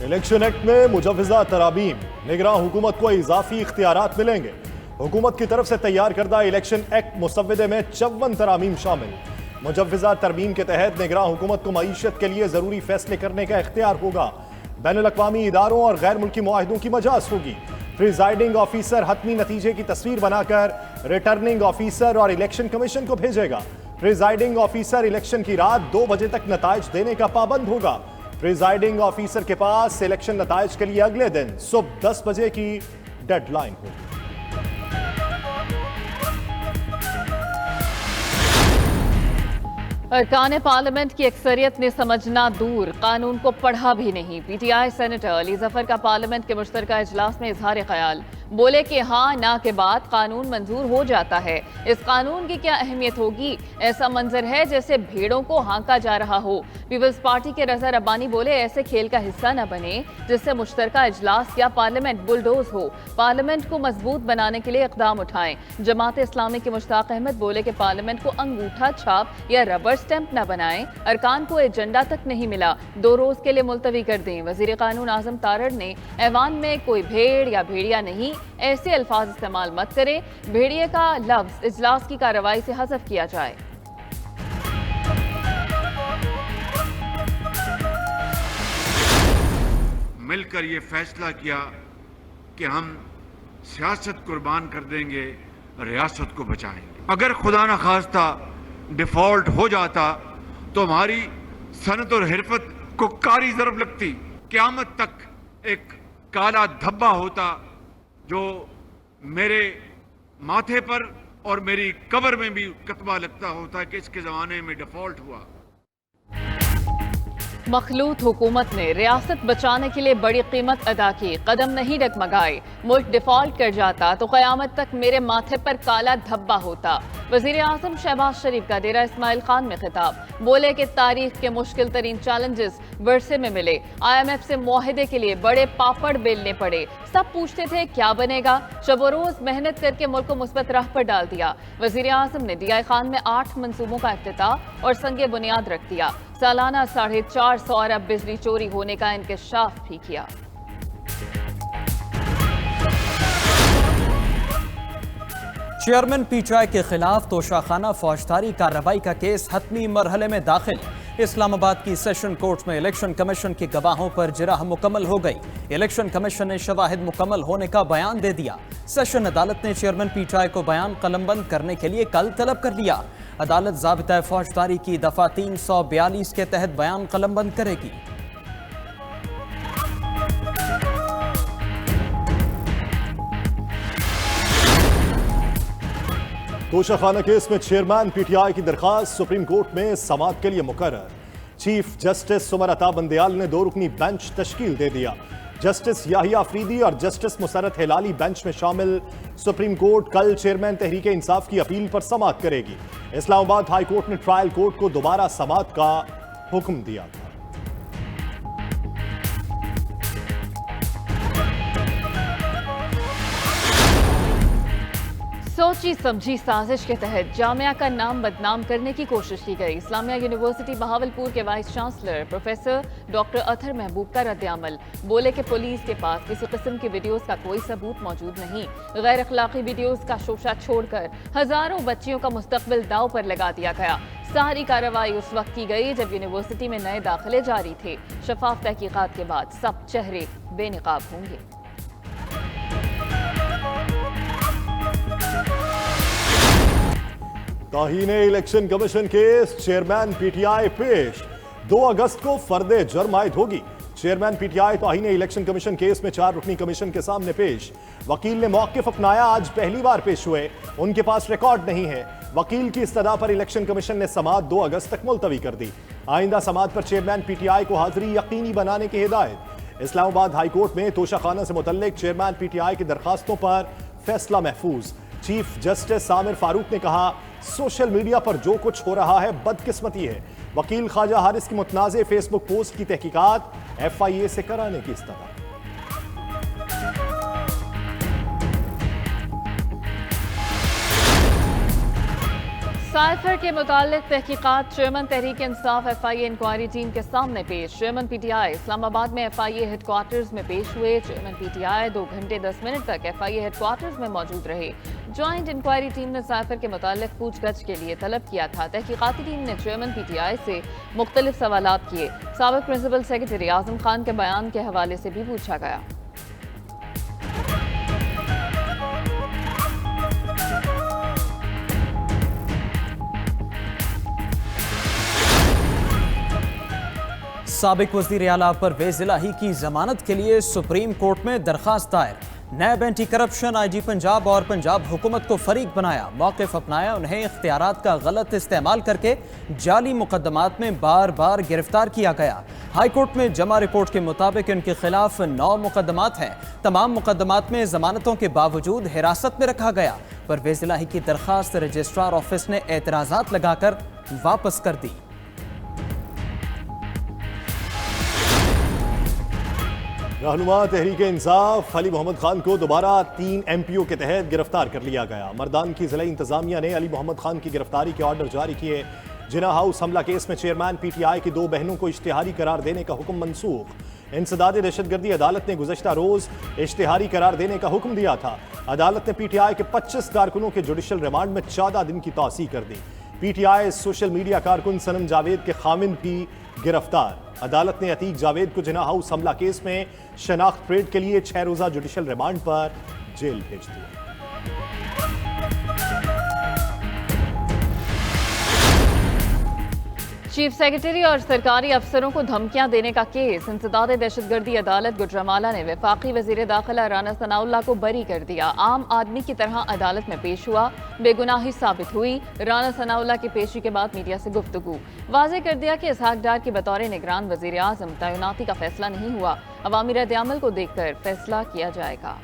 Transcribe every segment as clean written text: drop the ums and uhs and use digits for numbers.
Election act में मुजव्वज़ा तरामीम, निगरां हुकूमत को इजाफी इख्तियारात मिलेंगे। हुकूमत की तरफ से तैयार करदा इलेक्शन एक्ट मुसव्वदे में 54 तरामीम शामिल। मुजव्वज़ा तरमीम के तहत निगरां हुकूमत को मईशत के लिए ज़रूरी फैसले करने का इख्तियार होगा। बैनुल-अक़वामी इदारों और गैर मुल्की मुआहिदों की मजाज होगी। प्रिजाइडिंग ऑफिसर हतमी नतीजे की तस्वीर बनाकर रिटर्निंग ऑफिसर और इलेक्शन कमीशन को भेजेगा। प्रिजाइडिंग ऑफिसर इलेक्शन की रात 2 बजे तक नताइज देने का पाबंद होगा। प्रिजाइडिंग ऑफिसर के पास इलेक्शन नताइज के लिए अगले दिन सुबह 10 बजे की डेडलाइन होगी। अरकान पार्लियामेंट की अक्सरियत ने समझना दूर, कानून को पढ़ा भी नहीं। पीटीआई सेनेटर अली जफर का पार्लियामेंट के मुश्तरका इजलास में इजहार ख्याल, बोले कि हाँ ना के बाद कानून मंजूर हो जाता है। इस कानून की क्या अहमियत होगी? ऐसा मंजर है जैसे भेड़ों को हांका जा रहा हो। पीपल्स पार्टी के रजा रब्बानी बोले ऐसे खेल का हिस्सा न बने जिससे मुश्तरका इजलास या पार्लियामेंट बुलडोज हो। पार्लियामेंट को मजबूत बनाने के लिए इकदाम उठाएं। जमात इस्लामी के मुश्ताक अहमद बोले कि पार्लियामेंट को अंगूठा छाप या रबर स्टैंप न बनाएं। अरकान को एजेंडा तक नहीं मिला, 2 रोज के लिए मुलतवी कर दें। वजीर कानून आजम तारड़ ने ऐवान में कोई भेड़ या भेड़िया नहीं, ऐसे अल्फाज इस्तेमाल मत करें। भेड़िए का लफ्ज इजलास की कार्रवाई से हज़फ किया जाए। मिलकर ये फैसला किया कि हम सियासत कुर्बान कर देंगे, रियासत को बचाएंगे। अगर खुदा न खास्ता डिफॉल्ट हो जाता तो हमारी सनत और हिरफत को कारी ज़रब लगती। क़यामत तक एक काला धब्बा होता जो मेरे माथे पर और मेरी कब्र में भी कतबा लगता होता कि इसके ज़माने में डिफॉल्ट हुआ। मखलूत हुकूमत ने रियासत बचाने के लिए बड़ी कीमत अदा की, कदम नहीं डगमगाए। मुल्क डिफॉल्ट कर जाता तो क़यामत तक मेरे माथे पर काला धब्बा होता। वज़ीर आज़म शहबाज शरीफ का डेरा इस्माइल खान में खिताब, बोले कि तारीख के मुश्किल तरीन चैलेंजेस वर्षे में मिले। IMF से मुआहिदे के लिए बड़े पापड़ बेलने पड़े। सब पूछते थे क्या बनेगा, शब रोज मेहनत करके मुल्क को मुस्बत राह पर डाल दिया। वज़ीर आज़म ने DI खान में 8 मंसूबों का इफ्तिताह और संगे बुनियाद रख दिया। सालाना 450 अरब बिजली चोरी होने का इंकशाफ भी किया। चेयरमैन PTI के खिलाफ तोशाखाना फौजदारी कार्रवाई का केस हतमी मरहले में दाखिल। इस्लामाबाद की सेशन कोर्ट में इलेक्शन कमीशन के गवाहों पर जिरह मुकम्मल हो गई। इलेक्शन कमीशन ने शवाहिद मुकम्मल होने का बयान दे दिया। सेशन अदालत ने चेयरमैन PTI को बयान कलमबंद करने के लिए कल तलब कर लिया। अदालत ज़ाबिता फौजदारी की दफा 342 के तहत बयान कलमबंद करेगी। तोशाखाना केस में चेयरमैन PTI की दरखास्त सुप्रीम कोर्ट में समाअत के लिए मुकर्रर। चीफ जस्टिस उमर अता बंदयाल ने 2 रुकनी बेंच तश्कील दे दिया। जस्टिस याहिया अफरीदी और जस्टिस मुसरत हिलाली बेंच में शामिल। सुप्रीम कोर्ट कल चेयरमैन तहरीक इंसाफ की अपील पर समाअत करेगी। इस्लामाबाद हाई कोर्ट ने ट्रायल कोर्ट को दोबारा समाअत का हुक्म दिया था। सोची समझी साजिश के तहत जामिया का नाम बदनाम करने की कोशिश की गई। इस्लामिया यूनिवर्सिटी बहावलपुर के vice chancellor professor doctor Athar महबूब का रद्द-ए-अमल, बोले कि पुलिस के पास किसी किस्म की वीडियोस का कोई सबूत मौजूद नहीं। गैर अखलाकी वीडियोस का शोशा छोड़कर हजारों बच्चियों का मुस्तकबिल दाव पर लगा दिया गया। सारी कार्रवाई उस वक्त की गई जब यूनिवर्सिटी में नए दाखिले जारी थे। शफाफ तहकीकात के बाद सब चेहरे बेनकाब होंगे। ताहीने election commission case, chairman PTI पेश। 2 अगस्त को फर्दे जुर्म आयद होगी। चेयरमैन PTI ताहीने इलेक्शन कमीशन केस में 4 रुकनी कमीशन के सामने पेश। वकील ने मौक़िफ़ अपनाया, आज पहली बार पेश हुए। उनके पास रिकॉर्ड नहीं है। वकील की इस्तदा पर इलेक्शन कमीशन ने समाअत 2 अगस्त तक मुलतवी कर दी। आइंदा समाअत पर चेयरमैन PTI को हाजिरी यकीनी बनाने की हिदायत। इस्लामाबाद हाई कोर्ट में तोशाखाना से मुतल्लिक चेयरमैन PTI की दरखास्तों पर फैसला महफूज। चीफ जस्टिस आमिर फारूक ने कहा, सोशल मीडिया पर जो कुछ हो रहा है बदकिस्मती है। वकील ख्वाजा हारिस की मुतनाज़े फेसबुक पोस्ट की तहकीकात FIA से कराने की इस्तदा। साइफर के मुतालिक तहकीकात chairman Tehreek Insaf FIA inquiry team के सामने पेश। चेयरमैन PTI इस्लामाबाद में FIA हेडक्वार्टर्स में पेश हुए। चेयरमैन PTI 2 घंटे 10 मिनट तक FIA हेडक्वार्टर्स में मौजूद रहे। ज्वाइंट इंक्वायरी टीम ने साइफर के मुतालिक पूछगछ के लिए तलब किया था। तहकीकाती टीम ने चेयरमैन PTI से मुख्तलिफ सवालात किए। साबिक प्रिंसिपल सेक्रेटरी आजम खान के बयान के हवाले से भी पूछा गया। साबिक वज़ीर आला परवेज़ इलाही की जमानत के लिए सुप्रीम कोर्ट में दरखास्त दायर। नैब एंटी करप्शन IG पंजाब और पंजाब हुकूमत को फरीक बनाया, मौक़िफ़ अपनाया। उन्हें इख्तियारात का गलत इस्तेमाल करके जाली मुकदमात में बार बार गिरफ्तार किया गया। हाई कोर्ट में जमा रिपोर्ट के मुताबिक इनके खिलाफ 9 मुकदमात हैं। तमाम मुकदमात में जमानतों के बावजूद हिरासत में रखा गया। परवेज़ इलाही की दरखास्त रजिस्ट्रार ऑफिस ने एतराज़ात लगाकर वापस कर दी। रहनुमा तहरीक इंसाफ अली मोहम्मद खान को दोबारा 3 MPO के तहत गिरफ्तार कर लिया गया। मर्दान की ज़िला इंतजामिया ने अली मोहम्मद खान की गिरफ्तारी के ऑर्डर जारी किए। जिना हाउस हमला केस में चेयरमैन PTI की 2 बहनों को इश्तिहारी करार देने का हुक्म मनसूख। इंसदाद दहशतगर्दी अदालत ने गुज़श्ता रोज़ इश्तिहारी करार देने का हुक्म दिया था। अदालत ने PTI के 25 कारकुनों के जुडिशल रिमांड में 14 दिन की तौसीह कर दी। PTI सोशल मीडिया कारकुन सनम जावेद के खामिन भी गिरफ्तार। अदालत ने अतीक जावेद को जिना हाउस हमला केस में शनाख्त परेड के लिए 6 रोज़ा जुडिशल रिमांड पर जेल भेज दिया। चीफ सेक्रेटरी और सरकारी अफसरों को धमकियां देने का केस। इंसदाद दहशतगर्दी अदालत गुजरांवाला ने वफाकी वजीर दाखिला राना सनाउल्लाह को बरी कर दिया। आम आदमी की तरह अदालत में पेश हुआ, बेगुनाही साबित हुई। राना सनाउल्लाह की पेशी के बाद मीडिया से गुफ्तगू वाज़ेह कर दिया कि इसहाक डार के बतौर निगरान वजीर आज़म तैनाती का फैसला नहीं हुआ। अवामी रद्द-ए-अमल को देखकर फैसला किया जाएगा।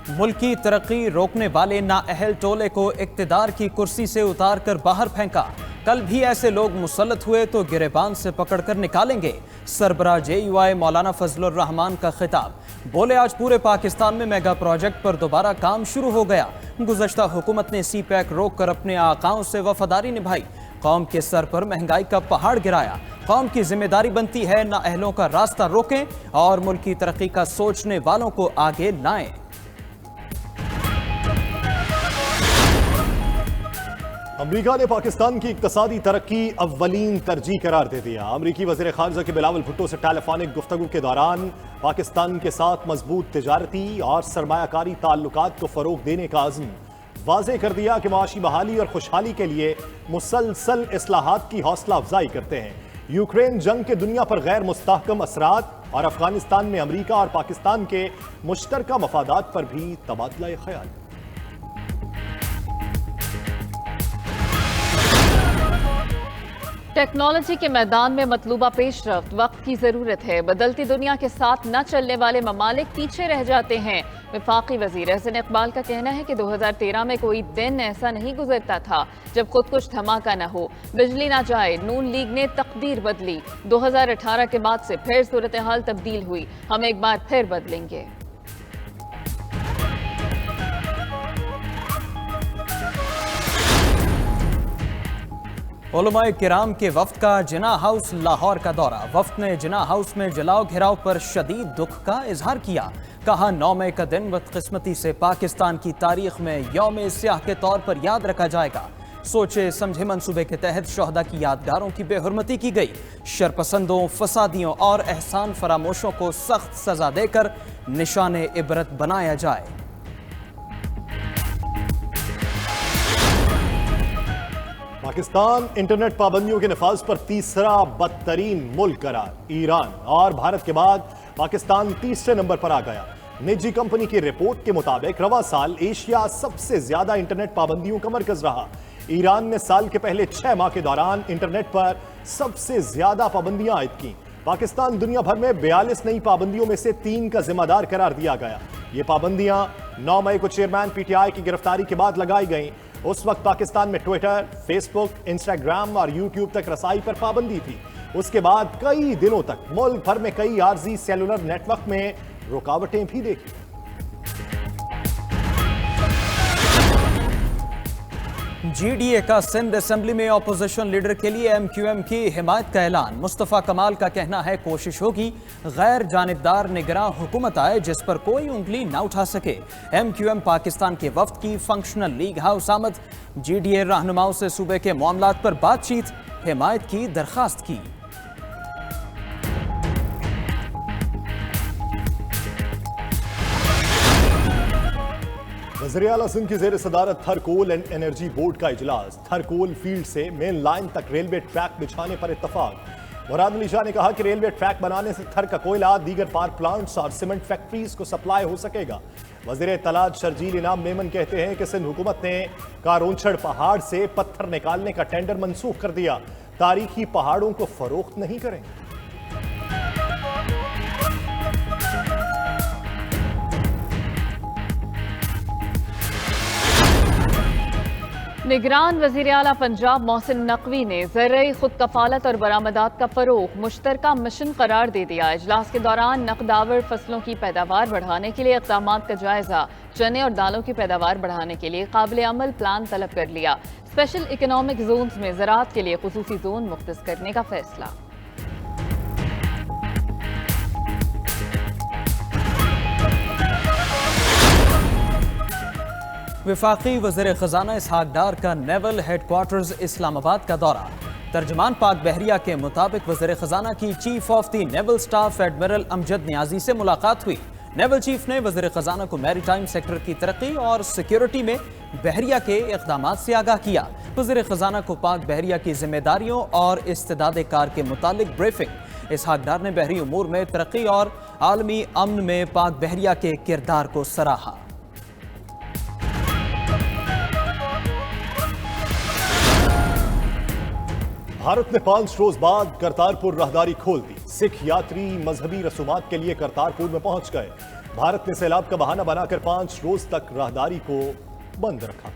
मुल्क की तरक्की रोकने वाले नाअहल टोले को इक्तिदार की कुर्सी से उतार कर बाहर फेंका। कल भी ऐसे लोग मुसल्लत हुए तो गिरेबान से पकड़कर निकालेंगे। सरबराह JUI मौलाना फजलुर रहमान का खिताब। बोले, आज पूरे पाकिस्तान में मेगा प्रोजेक्ट पर दोबारा काम शुरू हो गया। गुज़श्ता हुकूमत ने CPEC रोक कर अपने आकाओं से वफादारी निभाई। कौम के सर पर महंगाई का पहाड़ गिराया। कौम की जिम्मेदारी बनती है नाअहलों का रास्ता रोकें और मुल्क की तरक्की का सोचने वालों को आगे लाएं। अमरीका ने पाकिस्तान की इक्तसादी तरक्की अव्वलीन तरजीह करार दे दिया। अमरीकी वज़ीर ख़ारिजा के बिलावल भुट्टो से टेलीफोनिक गुफ्तगू के दौरान पाकिस्तान के साथ मजबूत तिजारती और सरमायाकारी ताल्लुकात को फ़रोग़ देने का अज़्म वाज़ेह कर दिया कि माशी बहाली और खुशहाली के लिए मुसलसल इस्लाहात की हौसला अफजाई करते हैं। यूक्रेन जंग के दुनिया पर गैर मुस्तहकम असरात और अफगानिस्तान में अमरीका और पाकिस्तान के मुश्तरका मफादात पर भी तबादला ख्याल। टेक्नोलॉजी के मैदान में मतलूबा पेशरफ्त वक्त की जरूरत है। बदलती दुनिया के साथ न चलने वाले ममालिक पीछे रह जाते हैं। वफाकी वजीर एहसन इकबाल का कहना है कि 2013 में कोई दिन ऐसा नहीं गुजरता था जब खुद कुछ धमाका न हो, बिजली ना जाए। नून लीग ने तकदीर बदली। 2018 के बाद से फिर सूरत हाल तब्दील हुई। हम एक बार फिर बदलेंगे। उलमाए किराम के वफ्द का जिना हाउस लाहौर का दौरा। वफ्द ने जिना हाउस में जलाओ घिराव पर शदीद दुख का इजहार किया। कहा, 9 मई का दिन बदकिस्मती से पाकिस्तान की तारीख में यौम स्याह के तौर पर याद रखा जाएगा। सोचे समझे मंसूबे के तहत शोहदा की यादगारों की बेहुरमती की गई। शरपसंदों, फसादियों और एहसान फरामोशों को सख्त सजा देकर निशाने इबरत बनाया जाए। पाकिस्तान इंटरनेट पाबंदियों के नफाज पर तीसरा बदतरीन मुल्क करार। ईरान और भारत के बाद पाकिस्तान तीसरे नंबर पर आ गया। निजी कंपनी की रिपोर्ट के मुताबिक रवा साल एशिया सबसे ज्यादा इंटरनेट पाबंदियों का मरकज रहा। ईरान ने साल के पहले 6 माह के दौरान इंटरनेट पर सबसे ज्यादा पाबंदियां आयद की। पाकिस्तान दुनिया भर में 42 नई पाबंदियों में से 3 का जिम्मेदार करार दिया गया। ये पाबंदियां 9 मई को चेयरमैन PTI की गिरफ्तारी के बाद लगाई गई। उस वक्त पाकिस्तान में ट्विटर, फेसबुक, इंस्टाग्राम और यूट्यूब तक रसाई पर पाबंदी थी। उसके बाद कई दिनों तक मुल्क भर में कई आर्जी सेलुलर नेटवर्क में रुकावटें भी देखी। GDA का सिंध असेंबली में अपोजिशन लीडर के लिए MQM की हिमायत का ऐलान। मुस्तफा कमाल का कहना है कोशिश होगी गैर जानिबदार निगरां हुकूमत आए जिस पर कोई उंगली न उठा सके। MQM पाकिस्तान के वफ्द की फंक्शनल लीग हाउस आमद। GDA रहनुमाओं से सूबे के मामलात पर बातचीत, हिमायत की दरखास्त की। वज़ीर आला सिंध की जेर सदारत थर कोल एंड एनर्जी बोर्ड का इजलास। थर कोल फील्ड से मेन लाइन तक रेलवे ट्रैक बिछाने पर इत्तफाक। मुराद अली शाह ने कहा कि रेलवे ट्रैक बनाने से थर का कोयला दीगर पावर प्लांट्स और सीमेंट फैक्ट्रीज को सप्लाई हो सकेगा। वज़ीर इत्तलात शर्जील इनाम मेमन कहते हैं कि सिंध हुकूमत ने कारोंछड़ पहाड़ से पत्थर निकालने का टेंडर मंसूख कर दिया। तारीखी पहाड़ों को फरोख्त नहीं करेंगे। निगरान वज़ीर आला पंजाब मोहसिन नकवी ने ज़रई खुद कफालत और बरामदात का फरोग मुश्तरका मिशन करार दे दिया। इजलास के दौरान नकदावर फसलों की पैदावार बढ़ाने के लिए इक़दाम का जायजा। चने और दालों की पैदावार बढ़ाने के लिए काबिल अमल प्लान तलब कर लिया। स्पेशल इकनॉमिक जोन्स में ज़राअत के लिए खुसूसी जोन मुख्तस करने का फैसला। वफाकी वज़ीर ख़ज़ाना इसहाक डार का नेवल हेडक्वार्टर्स इस्लामाबाद का दौरा। तर्जमान पाक बहरिया के मुताबिक वज़ीर ख़ज़ाना की chief of the naval staff admiral Amjad Niazi से मुलाकात हुई। नेवल चीफ ने वज़ीर ख़ज़ाना को मैरीटाइम सेक्टर की तरक्की और सिक्योरिटी में बहरिया के इक़दामात से आगाह किया। वज़ीर ख़ज़ाना को पाक बहरिया की जिम्मेदारियों और इस्तेदाद कार के मुतालिक ब्रीफिंग। इसहाक डार ने बहरी उमूर में तरक्की और आलमी अमन में पाक बहरिया के किरदार को सराहा। भारत ने 5 रोज बाद करतारपुर राहदारी खोल दी। सिख यात्री मजहबी रसूमात के लिए करतारपुर में पहुंच गए। भारत ने सैलाब का बहाना बनाकर 5 रोज तक राहदारी को बंद रखा।